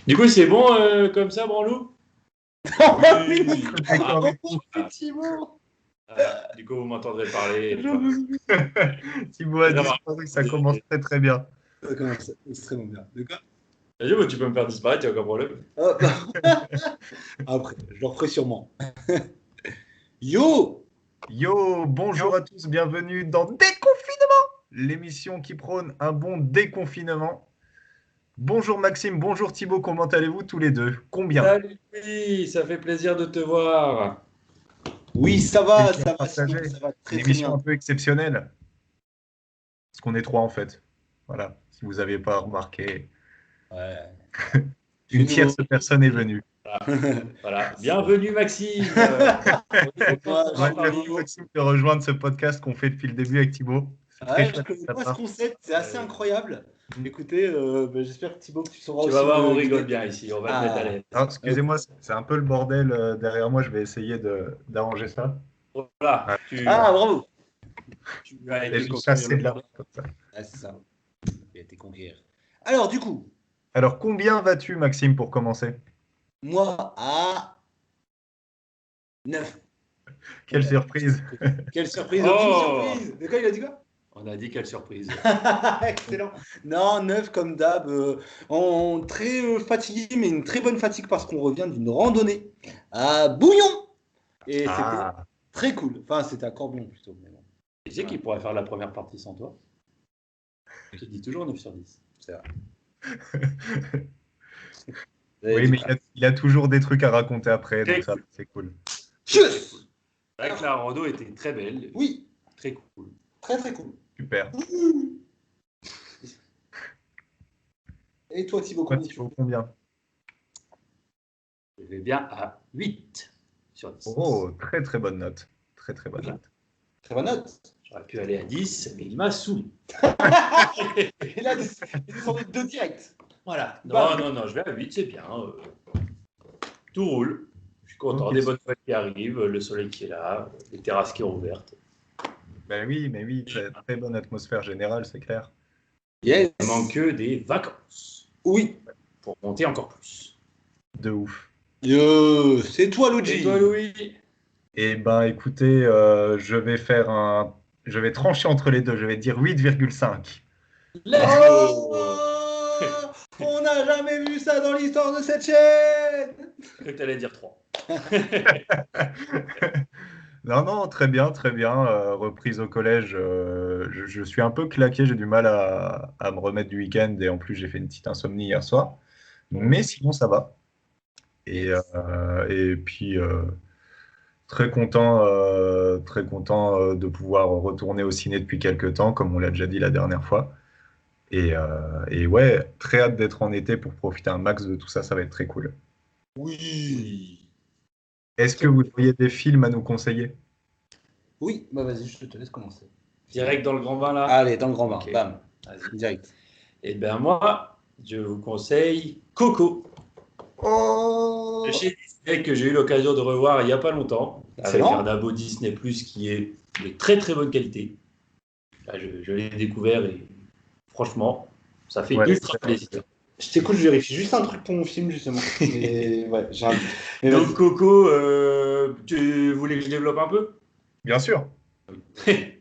Du coup, c'est bon comme ça, Branlou? Oui. Ah, Effectivement. du coup, vous m'entendrez parler. Thibaut a disparu, ça commence très très bien. Ça commence extrêmement bien. De quoi? Vas-y, bah, tu peux me faire disparaître, il n'y a aucun problème. Ah, bah. Après, je le referai sûrement. Yo! Yo, bonjour à tous, bienvenue dans Déconfinement, l'émission qui prône un bon déconfinement. Bonjour Maxime, bonjour Thibaut, comment allez-vous tous les deux? Combien? Salut, oui, ça fait plaisir de te voir. Oui, ça Plaisir va, partagé. sinon, ça va très Une très émission bien. un peu exceptionnelle, parce qu'on est trois en fait. Voilà, si vous n'avez pas remarqué, Ouais. Je suis une nouveau. tierce personne est venue. Voilà. Bienvenue, Maxime. Moi, Ouais, je merci suis nouveau. Maxime de rejoindre ce podcast qu'on fait depuis le début avec Thibaut. C'est très Ouais, je chouette de connais ta pas ce part. concept, c'est assez incroyable. Écoutez, bah, j'espère que Thibaut, que tu sauras Tu aussi vas voir, on me rigole guider. bien ici, on va te mettre à l'aise. Alors, excusez-moi, c'est un peu le bordel derrière moi. Je vais essayer d'arranger ça. Voilà, Ouais. Ah, bravo! tu as Et été je vais construire chasser le de la monde. comme ça. Ah, c'est ça. Il a été conquérir. Alors, du coup, Alors, combien vas-tu, Maxime, pour commencer? moi, à 9. Quelle surprise! Quelle surprise, aucune Oh, surprise! De quoi il a dit quoi? on a dit quelle surprise. Excellent. Non, 9 comme d'hab. Très fatigué, mais une très bonne fatigue parce qu'on revient d'une randonnée à Bouillon. Et c'était Ah, très cool. Enfin, c'était à Corbillon plutôt. Mais bon. Tu sais qui pourrait faire la première partie sans toi? Je te dis toujours 9 sur 10. C'est vrai. oui, mais il a toujours des trucs à raconter après, donc Très ça, cool. c'est cool. Tchuss. C'est vrai que la rando était très belle. Oui, Très cool. très très cool. Super. Et toi, Thibaut, Toi, combien tu Thibaut, fais? combien? Je vais bien à 8 sur 10. Oh, très très bonne note. Très très bonne note. Très bonne note. J'aurais pu aller à 10, mais il m'a saoulé. Et là, il est descendu de 2 direct. Voilà. Bam. Non, je vais à 8, c'est bien. Tout roule. Je suis content. Ok. Des bonnes fêtes qui arrivent, le soleil qui est là, les terrasses qui sont ouvertes. Ben oui, mais oui, très, très bonne atmosphère générale, c'est clair. Yes. Il manque que des vacances Oui. pour monter encore plus. De ouf. C'est toi, Et Logi. toi, Louis? Eh ben, écoutez, je vais trancher entre les deux. Je vais dire 8,5. Let's Oh, go! on n'a jamais vu ça dans l'histoire de cette chaîne. Je croyais que tu allais dire 3. Non, non, très bien, très bien. Reprise au collège, je suis un peu claqué, j'ai du mal à me remettre du week-end et en plus j'ai fait une petite insomnie hier soir. Mais sinon ça va. Et puis très content de pouvoir retourner au ciné depuis quelques temps, comme on l'a déjà dit la dernière fois. Et ouais, très hâte d'être en été pour profiter un max de tout ça, ça va être très cool. Oui. Est-ce que vous auriez des films à nous conseiller? Oui, bah vas-y, je te laisse commencer. Direct dans le grand bain là. Allez, dans le grand bain, Ok. bam, Vas-y. direct. Et bien moi, je vous conseille Coco. Oh, De chez Disney que j'ai eu l'occasion de revoir il n'y a pas longtemps, avec excellent. un abo Disney Plus qui est de très très bonne qualité. Là, je l'ai découvert et franchement, ça fait Ouais, ultra plaisir. Je t'écoute, je vérifie juste un truc pour mon film, justement. Mais ouais, j'ai un... Mais Donc vas-y. Coco, tu voulais que je développe un peu? bien sûr.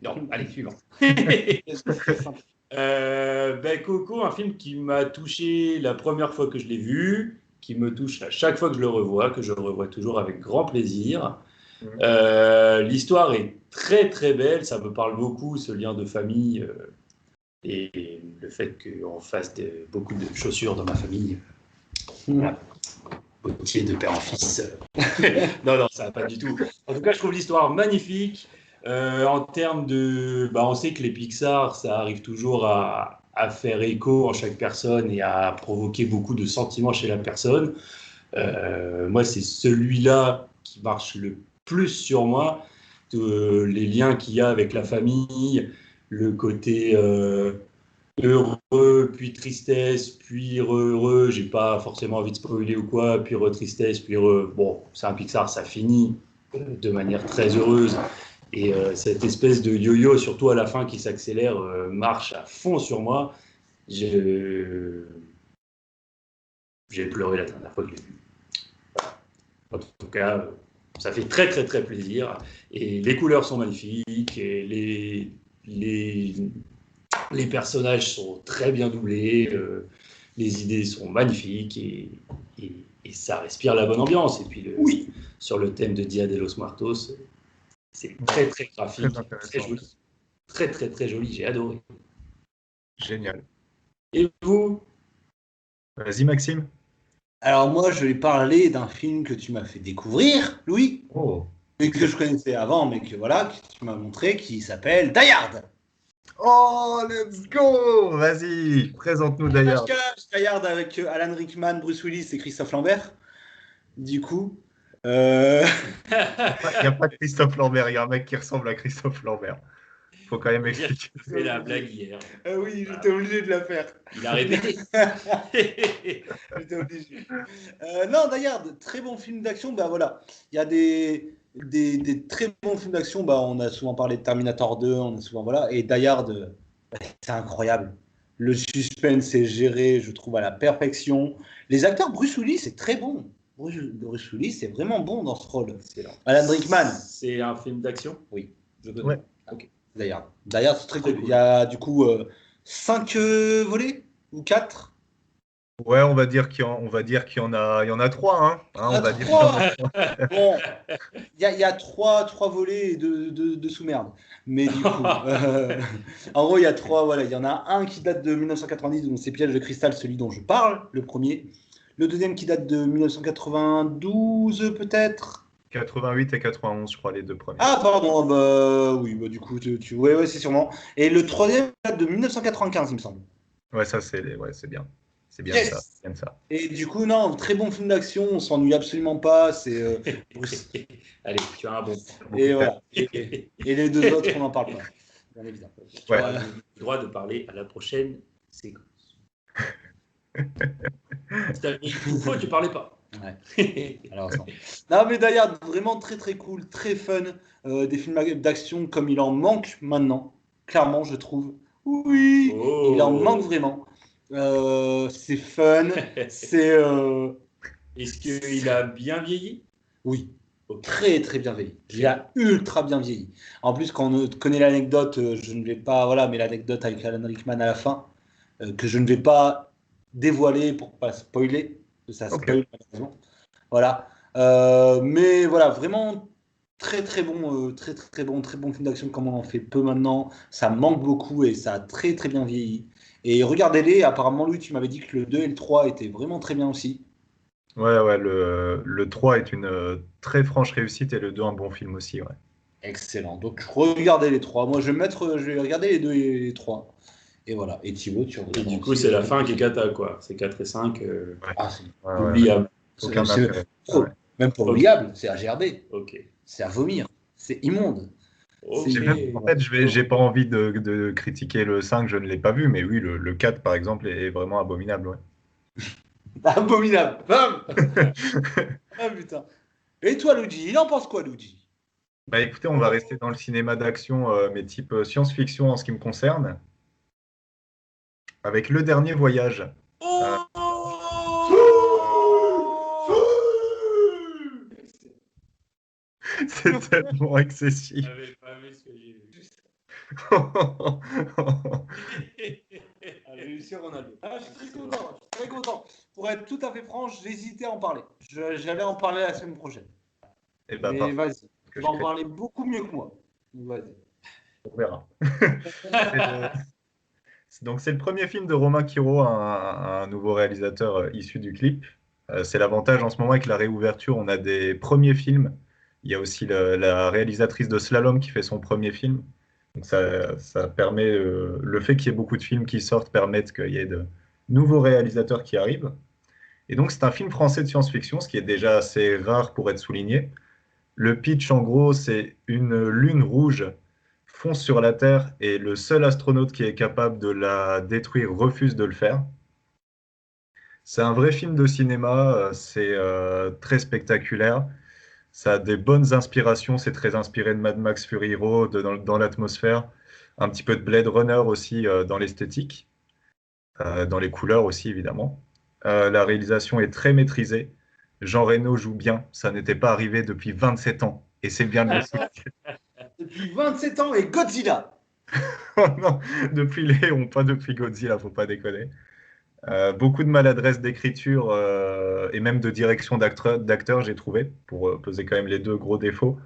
Non, allez, suivant. Très simple. Ben Coco, un film qui m'a touché la première fois que je l'ai vu, qui me touche à chaque fois que je le revois, que je revois toujours avec grand plaisir. L'histoire est très très belle, ça me parle beaucoup, ce lien de famille et le fait qu'on fasse beaucoup de chaussures dans ma famille. Voilà. Potier de père en fils. Non, ça va pas du tout. En tout cas, je trouve l'histoire magnifique. En termes de. Bah, on sait que les Pixar, ça arrive toujours à faire écho en chaque personne et à provoquer beaucoup de sentiments chez la personne. Moi, c'est celui-là qui marche le plus sur moi. Les liens qu'il y a avec la famille, le côté heureux, puis tristesse, puis heureux. J'ai pas forcément envie de spoiler ou quoi, puis tristesse, puis heureux. Bon, c'est un Pixar, ça finit de manière très heureuse. Et cette espèce de yo-yo, surtout à la fin qui s'accélère, marche à fond sur moi. j'ai pleuré la dernière fois que je l'ai vu. Voilà. En tout cas, ça fait très très très plaisir. Et les couleurs sont magnifiques, et les personnages sont très bien doublés, les idées sont magnifiques, et ça respire la bonne ambiance. Et puis sur le thème de Dia de los Muertos, c'est très très graphique, très joli. Très très très joli, j'ai adoré. Génial. Et vous? Vas-y, Maxime. Alors moi, je vais parler d'un film que tu m'as fait découvrir, Louis, mais que je connaissais avant, mais que tu m'as montré, qui s'appelle Die Hard. Oh, let's go! Vas-y, présente-nous Die Hard. Die Hard avec Alan Rickman, Bruce Willis et Christophe Lambert. Du coup... Il n'y a pas Christophe Lambert, il y a un mec qui ressemble à Christophe Lambert. Il faut quand même expliquer. J'ai fait la blague hier. Oui, j'étais obligé de la faire. Il a répété. J'étais obligé. Non, Die Hard, très bon film d'action. Bah voilà, il y a des très bons films d'action. Bah, on a souvent parlé de Terminator 2, on a souvent et Die Hard, c'est incroyable. Le suspense est géré, je trouve, à la perfection. Les acteurs, Bruce Willis, c'est très bon. Bruce Willis, c'est vraiment bon dans ce rôle. Alan Rickman. C'est un film d'action? Oui, je connais. Ouais. Ok. Die Hard, c'est très cool. Il y a du coup 5 volets ou 4. Ouais, on va dire qu'il y en a 3. Hein. On va dire Bon, il y a 3 volets de sous-merde. Mais du coup, en gros, il y a 3. Voilà, il y en a un qui date de 1990, donc c'est Piège de cristal, celui dont je parle, le premier. Le deuxième qui date de 1992, peut-être. 88 et 91, je crois, les deux premiers. Ah, pardon, oui, du coup, ouais, c'est sûrement. Et le troisième date de 1995, il me semble. Ouais, ça, c'est bien. C'est bien, yes. ça. C'est bien ça. Et du coup, non, très bon film d'action, on s'ennuie absolument pas. C'est. Allez, tu as un bon. Et voilà. Et les deux autres, on n'en parle pas. Bien évidemment. Tu as le droit de parler à la prochaine séquence. Si tu avais une fois, tu parlais pas. Ouais. Alors, non, mais Die Hard, vraiment très très cool, très fun. Des films d'action comme il en manque maintenant, clairement, je trouve. Oui, il en manque vraiment. C'est fun. C'est. Est-ce qu'il a bien vieilli? Oui, très très bien vieilli. Il a ultra bien vieilli. En plus, quand on connaît l'anecdote, je ne vais pas. Voilà, mais l'anecdote avec Alan Rickman à la fin, que je ne vais pas dévoiler pour pas spoiler. Ça spoil malheureusement. Voilà. Mais voilà, vraiment très très bon, très bon film d'action comme on en fait peu maintenant. Ça manque beaucoup et ça a très très bien vieilli. Et regardez-les, apparemment Louis, tu m'avais dit que le 2 et le 3 étaient vraiment très bien aussi. Ouais, le 3 est une très franche réussite et le 2 un bon film aussi, ouais. Excellent. Donc regardez les 3. Moi je vais regarder les 2 et les 3. Et voilà. Et Thibaut, tu regardes. Et du coup, c'est la fin qui est cata, quoi. C'est 4 et 5. C'est oubliable. Même pas oubliable, c'est à gerber. Ok. C'est à vomir. C'est immonde. En fait, j'ai pas envie de critiquer le 5, je ne l'ai pas vu, mais oui, le 4, par exemple, est vraiment abominable. Ouais. Abominable. Ah putain. Et toi, Luigi, il en pense quoi, Luigi? Bah écoutez, on va rester dans le cinéma d'action, mais type science-fiction en ce qui me concerne, avec Le Dernier Voyage. C'est tellement excessif. J'avais pas vu ce que j'ai vu. Je suis très content. Pour être tout à fait franc, j'hésitais à en parler. J'allais en parler la semaine prochaine. Et bah, mais vas-y, tu vas en parler beaucoup mieux que moi. Vas-y. On verra. Donc c'est le premier film de Romain Quiro, un nouveau réalisateur issu du clip. C'est l'avantage en ce moment avec la réouverture, on a des premiers films. Il y a aussi la réalisatrice de Slalom qui fait son premier film. Donc ça permet, le fait qu'il y ait beaucoup de films qui sortent permet qu'il y ait de nouveaux réalisateurs qui arrivent. Et donc c'est un film français de science-fiction, ce qui est déjà assez rare pour être souligné. Le pitch en gros, c'est une lune rouge fonce sur la Terre et le seul astronaute qui est capable de la détruire refuse de le faire. C'est un vrai film de cinéma, c'est très spectaculaire. Ça a des bonnes inspirations, c'est très inspiré de Mad Max Fury Road dans l'atmosphère, un petit peu de Blade Runner aussi dans l'esthétique, dans les couleurs aussi évidemment. La réalisation est très maîtrisée. Jean Reno joue bien. Ça n'était pas arrivé depuis 27 ans. Et c'est bien de le souligner. Depuis 27 ans et Godzilla. Oh non, depuis Léon, pas depuis Godzilla, faut pas déconner. Beaucoup de maladresse d'écriture et même de direction d'acteur, j'ai trouvé, pour peser quand même les deux gros défauts.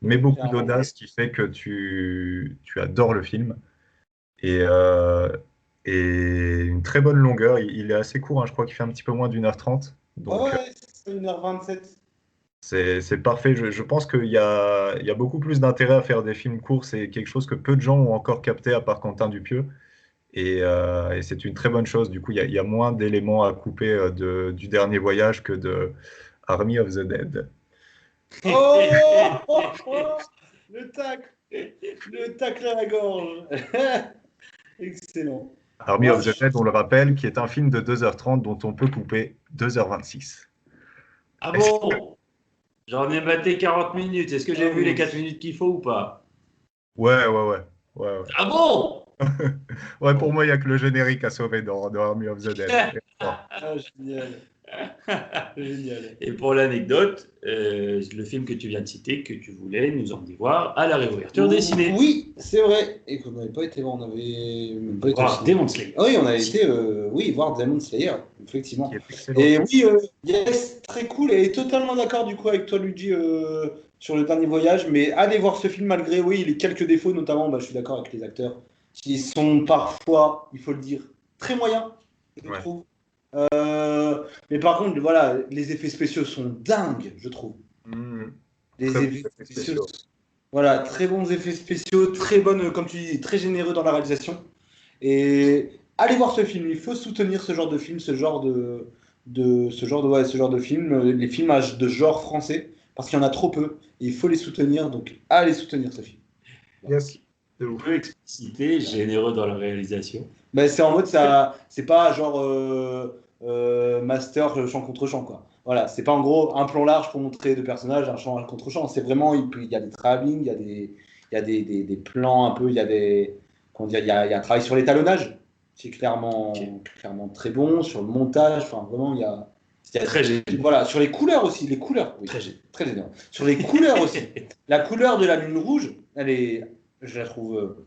Mais beaucoup Clairement. d'audace qui fait que tu adores le film. Et une très bonne longueur. Il est assez court, hein, je crois qu'il fait un petit peu moins d'1h30. Donc Ouais, c'est 1h27. c'est parfait. Je pense qu'il y a beaucoup plus d'intérêt à faire des films courts. C'est quelque chose que peu de gens ont encore capté, à part Quentin Dupieux. Et c'est une très bonne chose. Du coup, il y a moins d'éléments à couper du dernier voyage que de Army of the Dead. Oh, oh, oh, le tacle à la gorge. Excellent. Army of the Dead, on le rappelle, qui est un film de 2h30 dont on peut couper 2h26. Ah bon? J'en ai batté 40 minutes. Est-ce que j'ai vu les 4 minutes qu'il faut ou pas? Ouais. Ah bon? Ouais, pour moi, il n'y a que le générique à sauver dans Army of the Dead. Ah, génial. Génial. Et pour l'anecdote, le film que tu viens de citer, que tu voulais nous emmener voir à la réouverture des ciné. Oui, c'est vrai. Et qu'on n'avait pas été voir, on avait même pas été Voir Demon Slayer. Ah oui, on avait été voir Demon Slayer, effectivement. Qui est excellent. Et oui, yes, très cool. Et totalement d'accord du coup avec toi, Luigi, sur le dernier voyage. Mais allez voir ce film malgré, oui, les quelques défauts, notamment, je suis d'accord avec les acteurs, qui sont parfois, il faut le dire, très moyens, je trouve. Mais par contre, voilà, les effets spéciaux sont dingues, je trouve. Les Très effets bons spéciaux. Voilà, très bons effets spéciaux, très bonne, comme tu dis, très généreux dans la réalisation. Et allez voir ce film. Il faut soutenir ce genre de film, ce genre de film, les films de genre français, parce qu'il y en a trop peu. Et il faut les soutenir. Donc, allez soutenir ce film. Yes. Peu explicité, généreux dans la réalisation. Ben, c'est en mode ça, c'est pas genre master champ contre champ quoi. Voilà, c'est pas en gros un plan large pour montrer deux personnages, un champ contre champ. C'est vraiment il y a des travelling, il y a des plans un peu, il y a des comment dire, il y a un travail sur l'étalonnage, c'est clairement très bon sur le montage. Enfin vraiment il y a très génial. Voilà, sur les couleurs aussi, les couleurs, oui, très génial. Sur les couleurs aussi, la couleur de la lune rouge, je la trouve,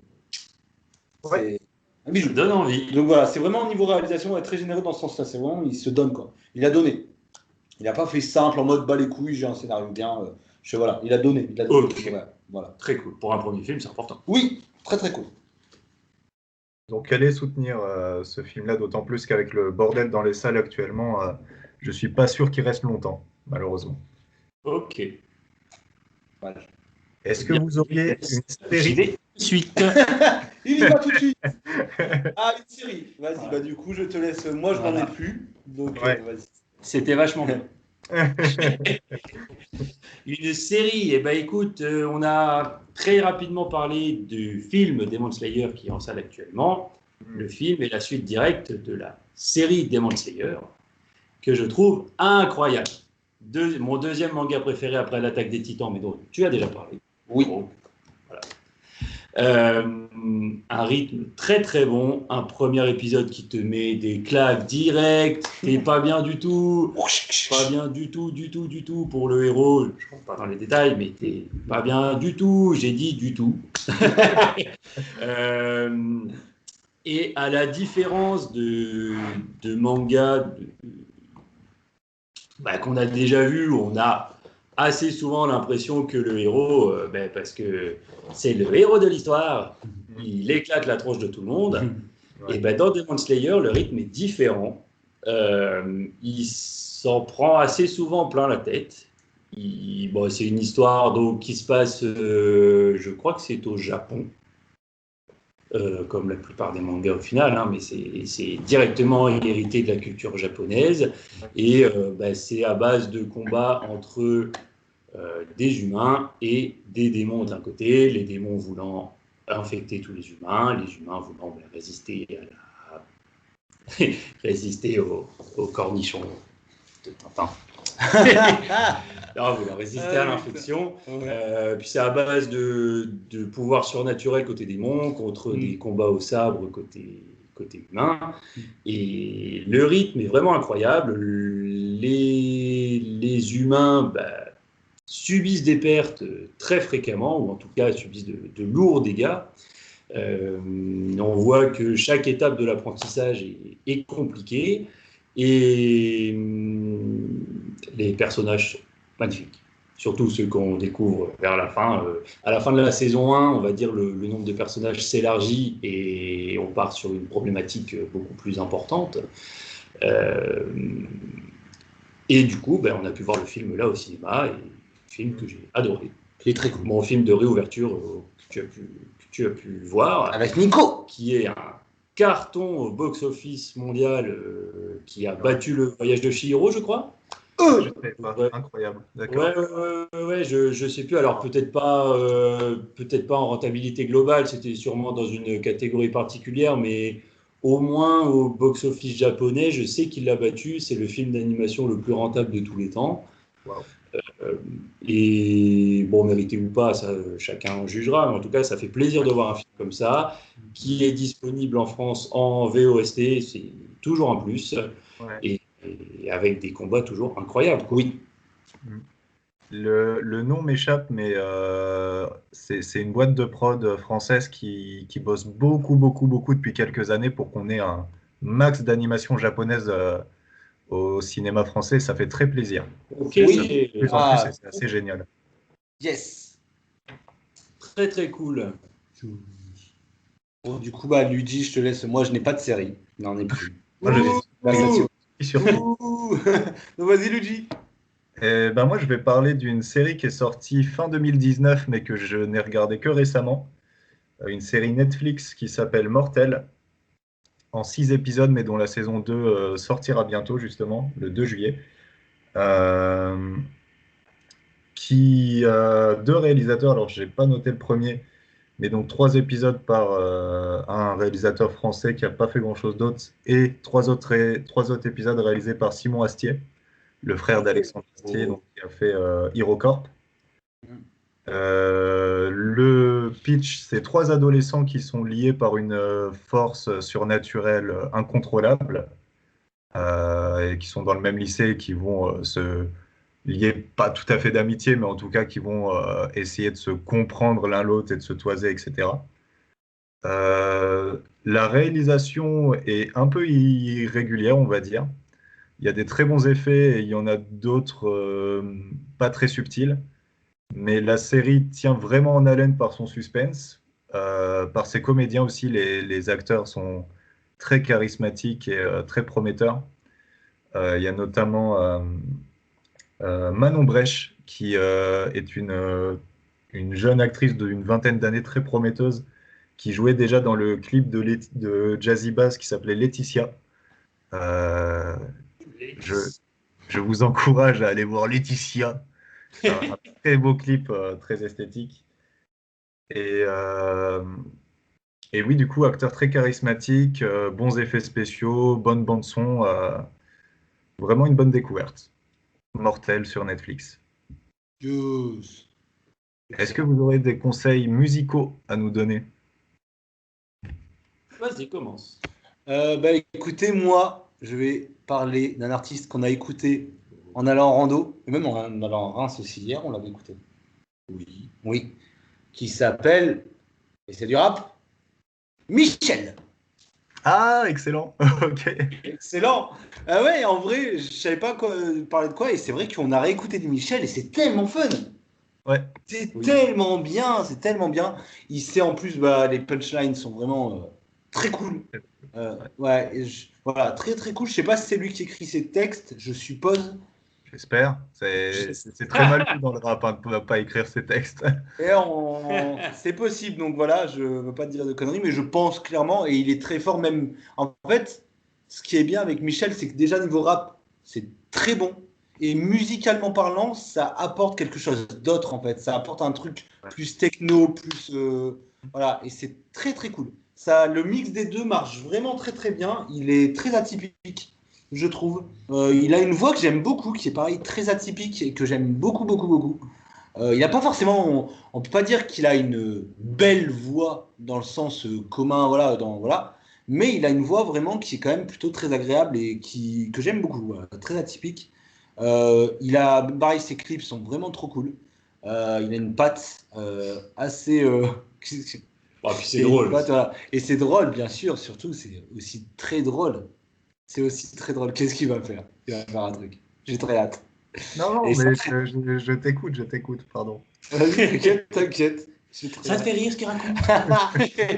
c'est un bijou. Ça donne envie. Donc voilà, c'est vraiment au niveau réalisation, très généreux dans ce sens-là. C'est vraiment, il se donne quoi. Il a donné. Il n'a pas fait simple en mode bas les couilles, j'ai un scénario bien. Voilà, il a donné. Okay. Voilà. Très cool. Pour un premier film, c'est important. Oui, très très cool. Donc allez soutenir ce film-là, d'autant plus qu'avec le bordel dans les salles actuellement, je suis pas sûr qu'il reste longtemps, malheureusement. Ok. Voilà. Est-ce que vous auriez une série suite? Il y va tout de suite. Ah, une série. Vas-y, bah du coup, je te laisse. Moi, je n'en ai plus. Donc, vas-y. C'était vachement bien. Une série, écoute, on a très rapidement parlé du film Demon Slayer qui est en salle actuellement. Le film est la suite directe de la série Demon Slayer, que je trouve incroyable. Mon deuxième manga préféré après l'Attaque des Titans, mais dont tu as déjà parlé. Oui. Bon, voilà. Un rythme très très bon, un premier épisode qui te met des claques directes, t'es pas bien du tout, du tout pour le héros, je ne rentre pas dans les détails, mais t'es pas bien du tout, j'ai dit du tout. Et à la différence de mangas qu'on a déjà vu, on a assez souvent l'impression que le héros, parce que c'est le héros de l'histoire, il éclate la tronche de tout le monde. Ouais. Et dans Demon Slayer, le rythme est différent. Il s'en prend assez souvent plein la tête. C'est une histoire qui se passe, je crois que c'est au Japon, comme la plupart des mangas au final, mais c'est directement hérité de la culture japonaise. Et c'est à base de combats entre des humains et des démons d'un côté, les démons voulant infecter tous les humains voulant résister résister aux cornichons de Tintin. Voulant résister à l'infection. Puis c'est à base de pouvoirs surnaturels côté démons, contre des combats au sabre côté côté humain. Et le rythme est vraiment incroyable. Les humains subissent des pertes très fréquemment, ou en tout cas subissent de lourds dégâts. On voit que chaque étape de l'apprentissage est compliquée et les personnages magnifiques. Surtout ceux qu'on découvre vers la fin. À la fin de la saison 1, on va dire le nombre de personnages s'élargit et on part sur une problématique beaucoup plus importante. Et du coup, on a pu voir le film là au cinéma, et un film que j'ai adoré. Il est très cool. Mon film de réouverture que tu as pu voir. Avec Nico. Qui est un carton au box-office mondial qui a battu le Voyage de Chihiro, je crois. Incroyable. D'accord. Ouais, je sais plus. Alors peut-être pas en rentabilité globale, c'était sûrement dans une catégorie particulière, mais au moins au box-office japonais, je sais qu'il l'a battu. C'est le film d'animation le plus rentable de tous les temps. Wow. Et bon, mérité ou pas, ça chacun en jugera, mais en tout cas, ça fait plaisir de voir un film comme ça, qui est disponible en France en VOST, c'est toujours un plus, et avec des combats toujours incroyables. Oui. Le nom m'échappe, mais c'est une boîte de prod française qui bosse beaucoup depuis quelques années pour qu'on ait un max d'animation japonaise au cinéma français. Ça fait très plaisir. Ok, oui. De plus en plus, c'est assez génial. Yes. Très très cool. Bon, du coup, Luigi, je te laisse. Moi, je n'ai pas de série. N'en ai plus. Moi, surtout. Vas-y, Luigi. Moi, je vais parler d'une série qui est sortie fin 2019, mais que je n'ai regardée que récemment. Une série Netflix qui s'appelle Mortel, en 6 épisodes, mais dont la saison 2 sortira bientôt, justement, le 2 juillet. Qui a 2 réalisateurs, alors je n'ai pas noté le premier, mais donc 3 épisodes par un réalisateur français qui n'a pas fait grand-chose d'autre, et 3 autres épisodes réalisés par Simon Astier, le frère d'Alexandre Astier, donc, qui a fait HeroCorp. Le pitch, c'est 3 adolescents qui sont liés par une force surnaturelle incontrôlable, et qui sont dans le même lycée et qui vont se liés, pas tout à fait d'amitié, mais en tout cas qui vont essayer de se comprendre l'un l'autre et de se toiser, etc. La réalisation est un peu irrégulière, on va dire. Il y a des très bons effets et il y en a d'autres pas très subtils. Mais la série tient vraiment en haleine par son suspense, par ses comédiens aussi. Les acteurs sont très charismatiques et très prometteurs. Il y a notamment Manon Brèche, qui est une jeune actrice d'une vingtaine d'années très prometteuse, qui jouait déjà dans le clip de Jazzy Bass qui s'appelait Laetitia. Je vous encourage à aller voir Laetitia. C'est un très beau clip, très esthétique. Et oui, du coup, acteur très charismatique, bons effets spéciaux, bonne bande-son. Vraiment une bonne découverte. Mortel sur Netflix. Yes. Est-ce que vous aurez des conseils musicaux à nous donner? Vas-y, commence. Écoutez, moi, je vais parler d'un artiste qu'on a écouté en allant en rando, et même en allant en Reims aussi hier, on l'avait écouté. Oui. Qui s'appelle, et c'est du rap, Michel. Ah, excellent. Ok. Excellent. Ah ouais, en vrai, je savais pas parler de quoi, et c'est vrai qu'on a réécouté du Michel, et c'est tellement fun. Ouais. C'est tellement bien, c'est tellement bien. Il sait en plus, les punchlines sont vraiment très cool. Voilà, très très cool. Je sais pas si c'est lui qui écrit ses textes, je suppose. J'espère. C'est très mal vu dans le rap de ne pas écrire ses textes. Et c'est possible, donc voilà, je veux pas te dire de conneries, mais je pense clairement, et il est très fort même. En fait, ce qui est bien avec Michel, c'est que déjà niveau rap, c'est très bon. Et musicalement parlant, ça apporte quelque chose d'autre en fait. Ça apporte un truc plus techno, plus voilà, et c'est très très cool. Le mix des deux marche vraiment très très bien. Il est très atypique, je trouve. Il a une voix que j'aime beaucoup, qui est pareil très atypique et que j'aime beaucoup. Il n'a pas forcément, on peut pas dire qu'il a une belle voix dans le sens commun, voilà, mais il a une voix vraiment qui est quand même plutôt très agréable et que j'aime beaucoup, voilà, très atypique. Pareil, ses clips sont vraiment trop cool. Il a une patte assez. Puis c'est drôle. Voilà. Et c'est drôle, bien sûr, surtout, c'est aussi très drôle. C'est aussi très drôle. Qu'est-ce qu'il va faire? Il va faire un truc. J'ai très hâte. Non, Et mais ça- je t'écoute, pardon. Vas-y, t'inquiète. Ça te fait rire ce qu'il raconte?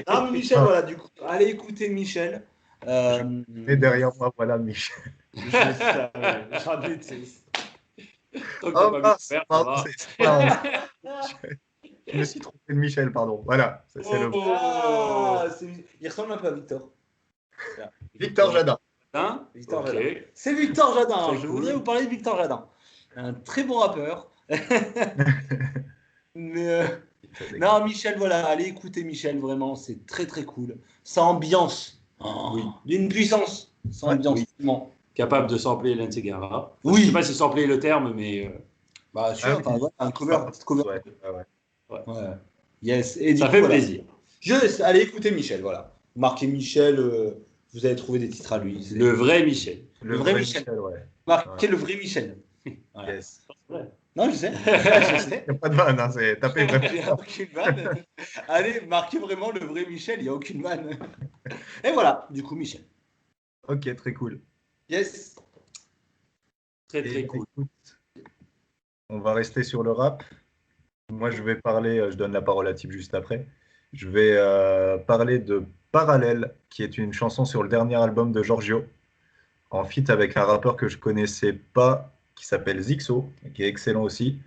Non, mais Michel, voilà, du coup, allez écouter Michel. Et derrière moi, voilà Michel. Je savais, j'en déteste. Tant que Oh, t'as pas mis mince, de faire, ça pardon, va. c'est pas- je me suis trompé de Michel, pardon. Voilà, ça, c'est le Il ressemble un peu à Victor. Victor Jadin. Hein? Victor Ok. Jadin. C'est Victor Jadin. Très Je cool. voudrais vous parler de Victor Jadin. Un très bon rappeur. Mais non, Michel, voilà, allez écouter Michel, vraiment, c'est très très cool. Ça ambiance. Oui. D'une puissance. Ça ambiance. Oui. Vraiment. Capable de sampler Hélène Segarra. Oui. Je sais pas si sampler le terme, mais Bah, sûr, Ah oui. enfin, ouais, un cover, petite cover. Ouais, ouais. Ouais. Yes. Et du ça coup, fait voilà. plaisir. Allez écouter Michel, voilà. Marquez Michel, vous allez trouver des titres à lui. Le vrai Michel. Le vrai Michel. ouais. Marquez le vrai Michel. Voilà. Yes. Non, je sais. Je sais. Il n'y a pas de vanne, hein, c'est taper Il vraiment. n'y a aucune vanne. Allez, marquez vraiment le vrai Michel, il n'y a aucune vanne. Et voilà, du coup, Michel. Ok, très cool. Yes. Très très Et, cool. écoute, on va rester sur le rap. Moi, je vais parler, je donne la parole à Tib juste après. Je vais parler de Parallèle, qui est une chanson sur le dernier album de Giorgio, en feat avec un rappeur que je connaissais pas, qui s'appelle Zixo, qui est excellent aussi.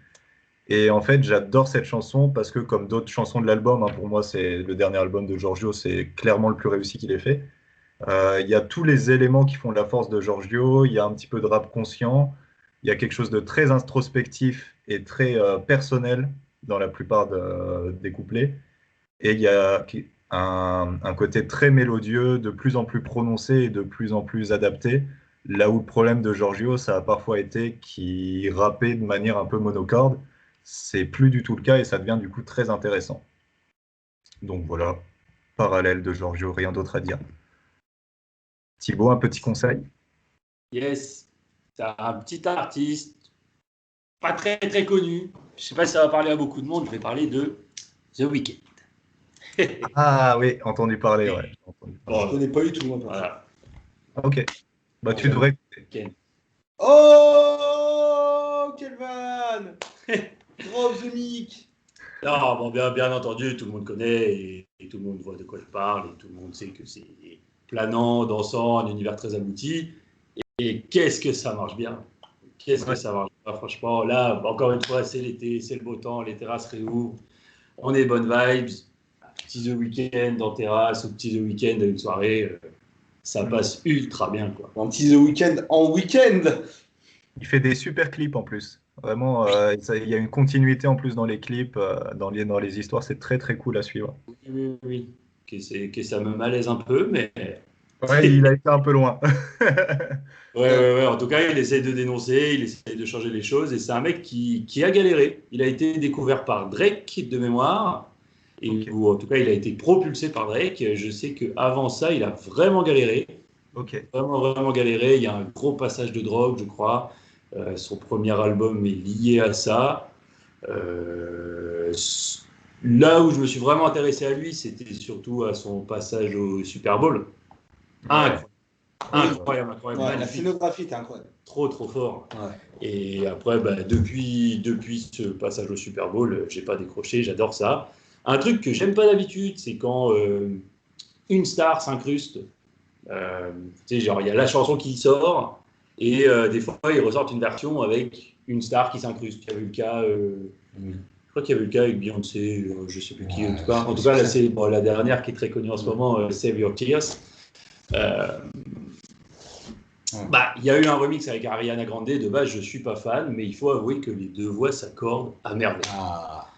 Et en fait, j'adore cette chanson parce que, comme d'autres chansons de l'album, hein, pour moi, c'est le dernier album de Giorgio, c'est clairement le plus réussi qu'il ait fait. Il y a tous les éléments qui font la force de Giorgio, il y a un petit peu de rap conscient, il y a quelque chose de très introspectif et très personnel dans la plupart des couplets. Et il y a un côté très mélodieux, de plus en plus prononcé et de plus en plus adapté. Là où le problème de Giorgio, ça a parfois été qu'il rappait de manière un peu monocorde. C'est plus du tout le cas et ça devient du coup très intéressant. Donc voilà, Parallèle de Giorgio, rien d'autre à dire. Thibaut, un petit conseil? Yes. C'est un petit artiste, pas très très connu. Je sais pas si ça va parler à beaucoup de monde. Je vais parler de The Weeknd. Ah oui, entendu parler, ouais. Entendu parler. Je ne connais pas du tout, moi. Voilà. Ok, bah tu devrais écouter. Oh, quelle vanne. Drop the mic. Non, bon, bien entendu, tout le monde connaît et tout le monde voit de quoi je parle et tout le monde sait que c'est planant, dansant, un univers très abouti. Et qu'est-ce que ça marche bien! Qu'est-ce que ça marche bien, franchement. Là, encore une fois, c'est l'été, c'est le beau temps, les terrasses réouvrent, on est bonnes vibes. Petit The Weeknd en terrasse ou petit The Weeknd à une soirée, ça passe ultra bien, quoi. Un petit The Weeknd en week-end. Il fait des super clips en plus. Vraiment, il y a une continuité en plus dans les clips, dans les histoires. C'est très très cool à suivre. Oui. Que ça me malaise un peu, mais Ouais, il a été un peu loin. ouais. En tout cas, il essaie de dénoncer, il essaie de changer les choses. Et c'est un mec qui a galéré. Il a été découvert par Drake de mémoire. Ou en tout cas, il a été propulsé par Drake. Je sais qu'avant ça, il a vraiment galéré. Ok. Vraiment galéré. Il y a un gros passage de drogue, je crois. Son premier album est lié à ça. Là où je me suis vraiment intéressé à lui, c'était surtout à son passage au Super Bowl. Incroyable. Ouais, la scénographie était incroyable. Trop fort. Ouais. Et après, depuis ce passage au Super Bowl, j'ai pas décroché, j'adore ça. Un truc que j'aime pas d'habitude, c'est quand une star s'incruste. Tu sais, genre, il y a la chanson qui sort, et des fois, ils ressortent une version avec une star qui s'incruste. Il y avait eu le cas, je crois qu'il y avait eu le cas avec Beyoncé, je sais plus qui. En tout cas, là, c'est la dernière qui est très connue en ce moment, Save Your Tears. Il y a eu un remix avec Ariana Grande. De base, je suis pas fan, mais il faut avouer que les deux voix s'accordent à merveille.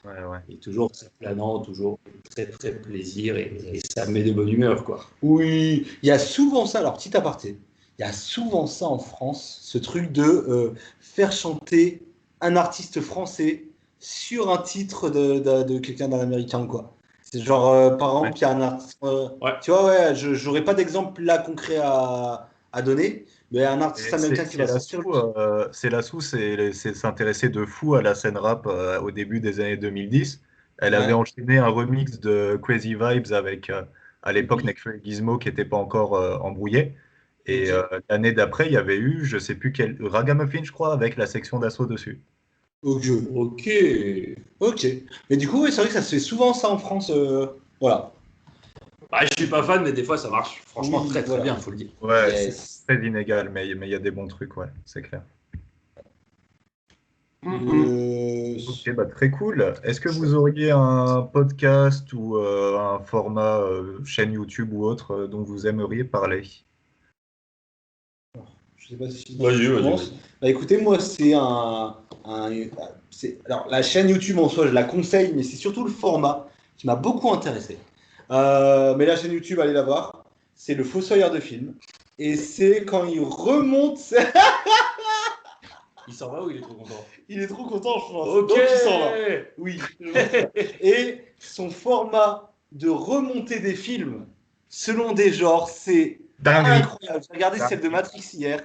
Ouais. Et toujours très planant, toujours très plaisir, et ça me met de bonne humeur, quoi. Oui, il y a souvent ça. Alors, petit aparté, il y a souvent ça en France, ce truc de faire chanter un artiste français sur un titre de quelqu'un d'un américain, quoi. C'est genre, par exemple, il y a un artiste. Ouais. Tu vois, ouais, j'aurais pas d'exemple là concret à donner, mais un artiste Et américain qui va sortir. C'est Lassou, c'est s'intéresser de fou à la scène rap au début des années 2010. Elle avait Ouais. enchaîné un remix de Crazy Vibes avec, à l'époque, Nekfeu et Gizmo qui n'était pas encore embrouillé. Et Ok. l'année d'après, il y avait eu, je sais plus quel, Ragamuffin, je crois, avec la section d'assaut dessus. Ok. Ok. Ok. Mais du coup, ouais, c'est vrai que ça se fait souvent ça en France. Voilà. Ah, je suis pas fan, mais des fois, ça marche franchement Oui, très très voilà. bien, faut le dire. Ouais, c'est Yes. très inégal, mais il y a des bons trucs, ouais, c'est clair. Euh, Ok, bah très cool. Est-ce que vous auriez un podcast ou un format chaîne YouTube ou autre dont vous aimeriez parler? Je sais pas si Vas-y, je vas-y, commence. vas-y. Bah écoutez, moi c'est alors la chaîne YouTube en soi, je la conseille, mais c'est surtout le format qui m'a beaucoup intéressé. Mais la chaîne YouTube, allez la voir. C'est le Fossoyeur de film. Et c'est quand il remonte. Il s'en va ou il est trop content? Il est trop content, je pense. Ok. Donc il s'en va. Oui, je pense ça. Et son format de remonter des films selon des genres, c'est Dinguerie. incroyable. J'ai regardé celle de Dinguerie. Matrix hier.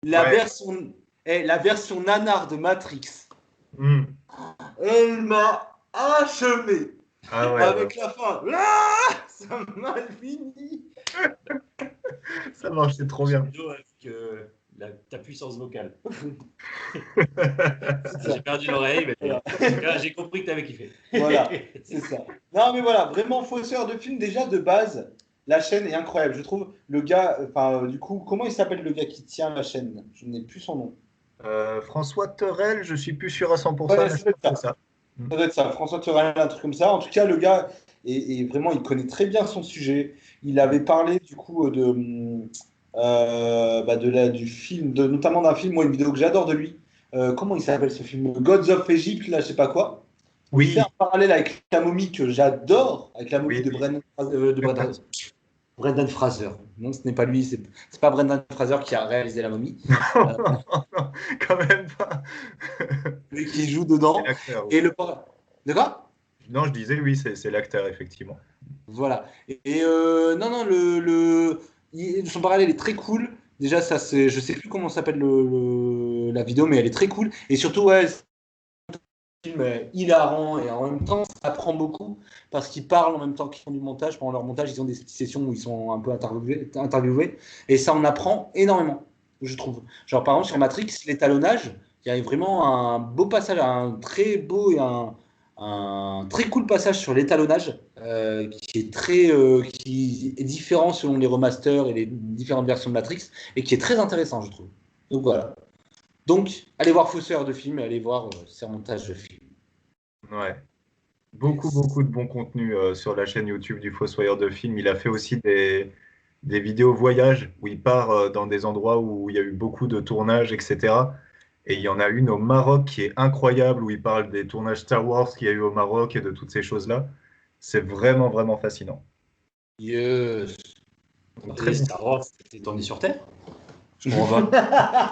La Ouais. version, la version nanar de Matrix, Hmm. elle m'a achevé. Ah ouais, ouais, Avec la fin, ah, ça m'a fini. ça marche, c'est trop bien. Vidéo avec ta puissance vocale. C'est J'ai ça. perdu l'oreille, mais Voilà. j'ai compris que tu avais kiffé. Voilà, c'est ça. Non, mais voilà, vraiment, fausseur de film, déjà de base, la chaîne est incroyable. Je trouve le gars, enfin, du coup, comment il s'appelle le gars qui tient la chaîne? Je n'ai plus son nom. François Terrel, je suis plus sûr à 100%, Ouais, mais ça je doit crois être que c'est ça. ça. Hmm. Ça doit être ça. François Torel, un truc comme ça. En tout cas, le gars est vraiment, il connaît très bien son sujet. Il avait parlé du coup du film, notamment d'un film, moi, une vidéo que j'adore de lui. Comment il s'appelle ce film? Gods of Egypt, là, je sais pas quoi. Où il fait un Oui, parallèle avec la momie que j'adore, avec la momie oui, de oui. Brendan Fraser. Non, ce n'est pas lui, c'est pas Brendan Fraser qui a réalisé la momie, euh, Non, quand même pas. mais qui joue C'est dedans. l'acteur, oui. Et le de quoi? Non, je disais oui, c'est l'acteur, effectivement. Voilà. Non, non, son parallèle est très cool. Déjà, ça, je sais plus comment s'appelle la vidéo, mais elle est très cool. Et surtout, ouais, c'est un film hilarant et en même temps, ça apprend beaucoup parce qu'ils parlent en même temps qu'ils font du montage. Pendant leur montage, ils ont des petites sessions où ils sont un peu interviewés et ça en apprend énormément, je trouve. Genre, par exemple, sur Matrix, l'étalonnage, il y a vraiment un beau passage, un très beau et un très cool passage sur l'étalonnage qui est différent selon les remasters et les différentes versions de Matrix et qui est très intéressant, je trouve. Donc voilà. Donc, allez voir Fausseur de film et allez voir ses montages de film. Ouais. Beaucoup, Yes. beaucoup de bon contenu sur la chaîne YouTube du Fossoyeur de film. Il a fait aussi des vidéos voyage où il part dans des endroits où il y a eu beaucoup de tournages, etc. Et il y en a une au Maroc qui est incroyable où il parle des tournages Star Wars qu'il y a eu au Maroc et de toutes ces choses-là. C'est vraiment, vraiment fascinant. Yes. Donc, très Et bon. Star Wars, t'es tourné sur Terre? Je comprends pas.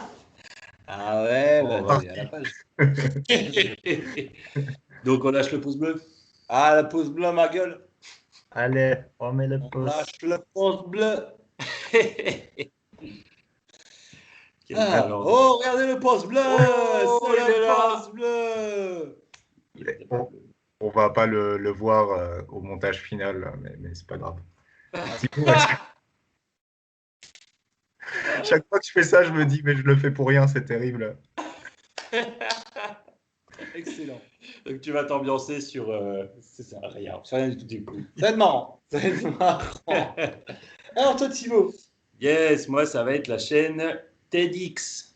Ah ouais, En bah t'es à la partie. page. Donc on lâche le pouce bleu. Ah, la pause bleue, ma gueule. Allez, on met le On pouce. lâche le pouce bleu. Quel Ah. talent. Oh, regardez le pouce bleu. Oh, C'est il est le là. pouce bleu. Il était pas On, bleu. on va pas le voir au montage final, mais c'est pas grave. Thibaut, chaque fois que je fais ça, je me dis, mais je le fais pour rien, c'est terrible. Excellent. Donc tu vas t'ambiancer sur C'est ça. rien. C'est rien du tout. Du coup. Ça va être marrant. Ça va être marrant. Alors, toi, Thibaut. Yes, moi ça va être la chaîne TEDx.